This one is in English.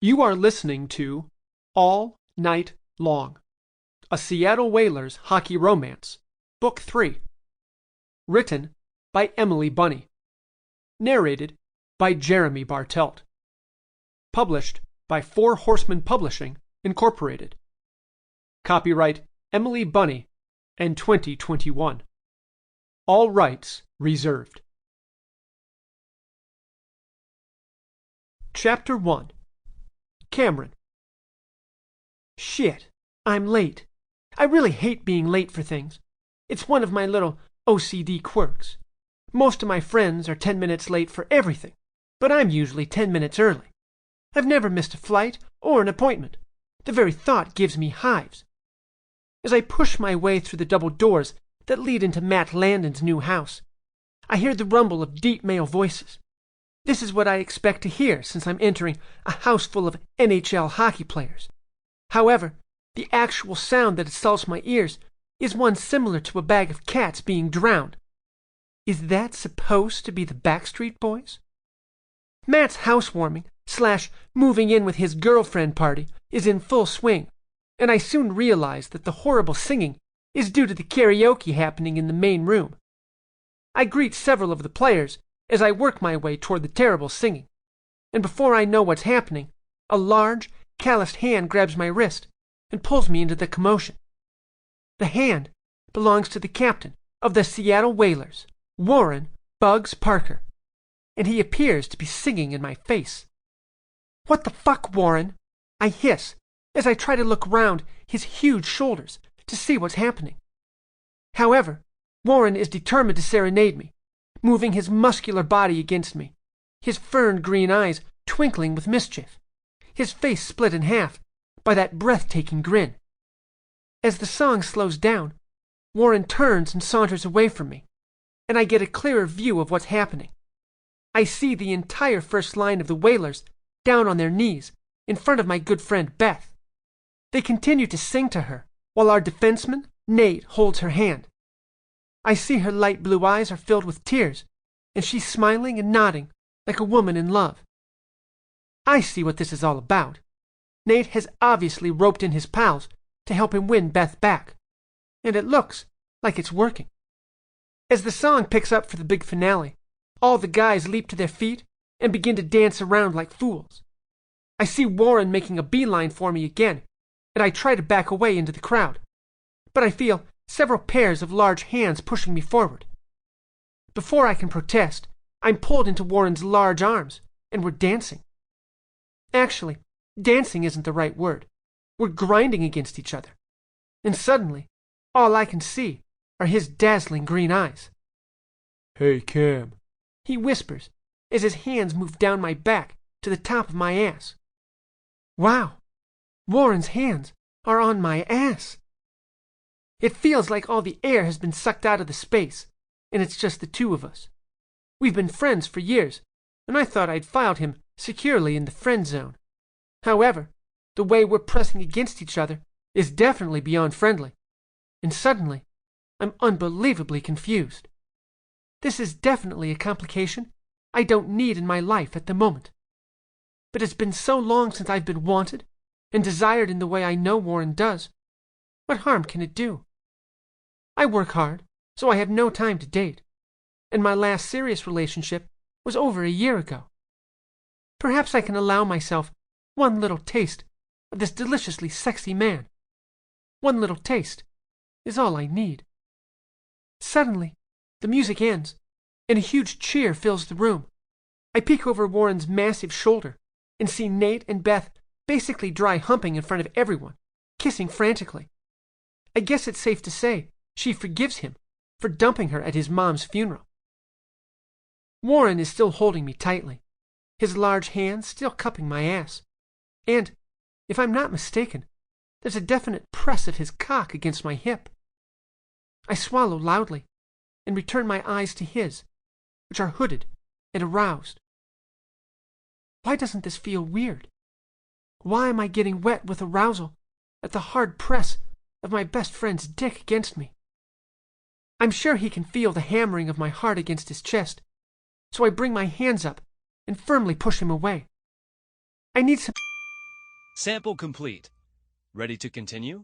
You are listening to All Night Long, a Seattle Whalers hockey romance, Book 3, written by Emily Bunney, narrated by Jeremy Bartelt, published by Horsemen Publishing, Incorporated. Copyright Emily Bunney and 2021. All rights reserved. Chapter 1. Cameron. Shit, I'm late. I really hate being late for things. It's one of my little OCD quirks. Most of my friends are 10 minutes late for everything, but I'm usually 10 minutes early. I've never missed a flight or an appointment. The very thought gives me hives. As I push my way through the double doors that lead into Matt Landon's new house, I hear the rumble of deep male voices. This is what I expect to hear since I'm entering a house full of NHL hockey players. However, the actual sound that assaults my ears is one similar to a bag of cats being drowned. Is that supposed to be the Backstreet Boys? Matt's housewarming / moving in with his girlfriend party is in full swing, and I soon realize that the horrible singing is due to the karaoke happening in the main room. I greet several of the players as I work my way toward the terrible singing, and before I know what's happening, a large, calloused hand grabs my wrist and pulls me into the commotion. The hand belongs to the captain of the Seattle Whalers, Warren Bugs Parker, and he appears to be singing in my face. "What the fuck, Warren?" I hiss as I try to look round his huge shoulders to see what's happening. However, Warren is determined to serenade me, moving his muscular body against me, his fern-green eyes twinkling with mischief, his face split in half by that breathtaking grin. As the song slows down, Warren turns and saunters away from me, and I get a clearer view of what's happening. I see the entire first line of the Whalers down on their knees in front of my good friend Beth. They continue to sing to her, while our defenseman, Nate, holds her hand. I see her light blue eyes are filled with tears, and she's smiling and nodding like a woman in love. I see what this is all about. Nate has obviously roped in his pals to help him win Beth back, and it looks like it's working. As the song picks up for the big finale, all the guys leap to their feet and begin to dance around like fools. I see Warren making a beeline for me again, and I try to back away into the crowd, but I feel several pairs of large hands pushing me forward. Before I can protest, I'm pulled into Warren's large arms, and we're dancing. Actually, dancing isn't the right word. We're grinding against each other. And suddenly, all I can see are his dazzling green eyes. "Hey, Cam," he whispers as his hands move down my back to the top of my ass. Wow, Warren's hands are on my ass. It feels like all the air has been sucked out of the space, and it's just the two of us. We've been friends for years, and I thought I'd filed him securely in the friend zone. However, the way we're pressing against each other is definitely beyond friendly, and suddenly, I'm unbelievably confused. This is definitely a complication I don't need in my life at the moment. But it's been so long since I've been wanted and desired in the way I know Warren does. What harm can it do? I work hard, so I have no time to date, and my last serious relationship was over a year ago. Perhaps I can allow myself one little taste of this deliciously sexy man. One little taste is all I need. Suddenly, the music ends, and a huge cheer fills the room. I peek over Warren's massive shoulder and see Nate and Beth basically dry humping in front of everyone, kissing frantically. I guess it's safe to say she forgives him for dumping her at his mom's funeral. Warren is still holding me tightly, his large hands still cupping my ass, and, if I'm not mistaken, there's a definite press of his cock against my hip. I swallow loudly and return my eyes to his, which are hooded and aroused. Why doesn't this feel weird? Why am I getting wet with arousal at the hard press of my best friend's dick against me? I'm sure he can feel the hammering of my heart against his chest, so I bring my hands up and firmly push him away. I need some Sample complete. Ready to continue?